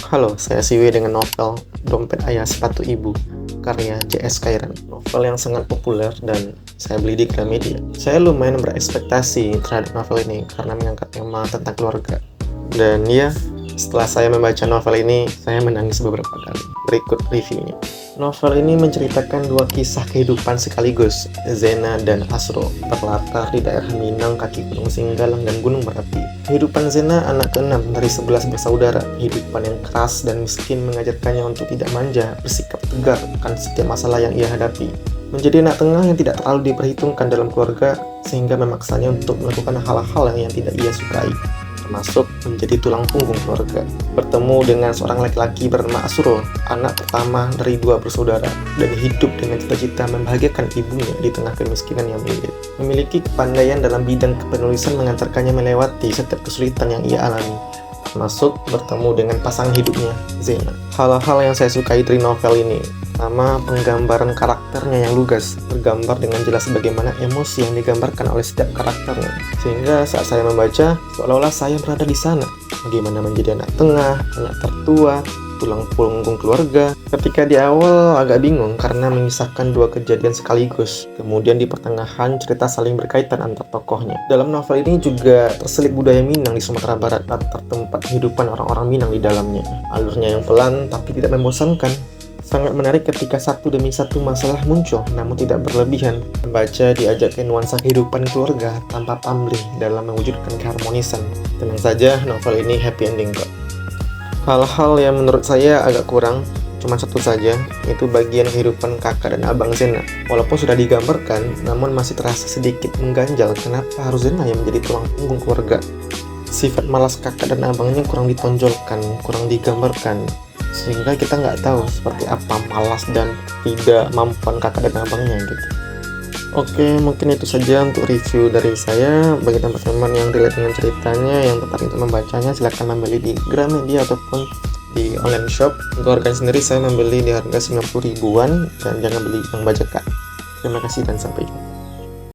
Halo, saya Siwi dengan novel Dompet Ayah Sepatu Ibu, karya J.S. Kairan. Novel yang sangat populer dan saya beli di Gramedia. Saya lumayan berekspektasi terhadap novel ini karena mengangkat tema tentang keluarga. Dan ya, setelah saya membaca novel ini, saya menangis beberapa kali. Berikut reviewnya. Novel ini menceritakan dua kisah kehidupan sekaligus, Zena dan Asro, berlatar di daerah Minang, kaki Gunung Singgalang dan Gunung Merapi. Kehidupan Zena, anak ke-6 dari 11 bersaudara, kehidupan yang keras dan miskin mengajarkannya untuk tidak manja, bersikap tegar akan setiap masalah yang ia hadapi. Menjadi anak tengah yang tidak terlalu diperhitungkan dalam keluarga, sehingga memaksanya untuk melakukan hal-hal yang tidak ia sukai, termasuk menjadi tulang punggung keluarga. Bertemu dengan seorang laki-laki bernama Asro, anak pertama dari dua bersaudara, dan hidup dengan cita-cita membahagiakan ibunya di tengah kemiskinan yang milit. Memiliki kepandaian dalam bidang kepenulisan mengantarkannya melewati setiap kesulitan yang ia alami, termasuk bertemu dengan pasangan hidupnya, Zena. Hal-hal yang saya sukai dari novel ini, pertama, penggambaran karakternya yang lugas, tergambar dengan jelas bagaimana emosi yang digambarkan oleh setiap karakternya. Sehingga saat saya membaca, seolah-olah saya berada di sana. Bagaimana menjadi anak tengah, anak tertua, tulang punggung keluarga. Ketika di awal agak bingung karena memisahkan dua kejadian sekaligus. Kemudian di pertengahan cerita saling berkaitan antar tokohnya. Dalam novel ini juga terselip budaya Minang di Sumatera Barat, latar tempat kehidupan orang-orang Minang di dalamnya. Alurnya yang pelan tapi tidak membosankan. Sangat menarik ketika satu demi satu masalah muncul, namun tidak berlebihan. Pembaca diajak ke nuansa kehidupan keluarga tanpa pamrih dalam mewujudkan keharmonisan. Tenang saja, novel ini happy ending kok. Hal-hal yang menurut saya agak kurang, cuma satu saja, yaitu bagian kehidupan kakak dan abang Zena. Walaupun sudah digambarkan, namun masih terasa sedikit mengganjal kenapa harus Zena yang menjadi tulang punggung keluarga. Sifat malas kakak dan abangnya kurang ditonjolkan, kurang digambarkan, sehingga kita nggak tahu seperti apa malas dan tidak mampuan kakak dan abangnya gitu. Oke, mungkin itu saja untuk review dari saya. Bagi teman-teman yang relate dengan ceritanya, yang tertarik untuk membacanya, silahkan membeli di Gramedia ataupun di online shop. Untuk harga sendiri saya membeli di harga 90 ribuan, dan jangan beli yang bajakan. Terima kasih dan sampai jumpa.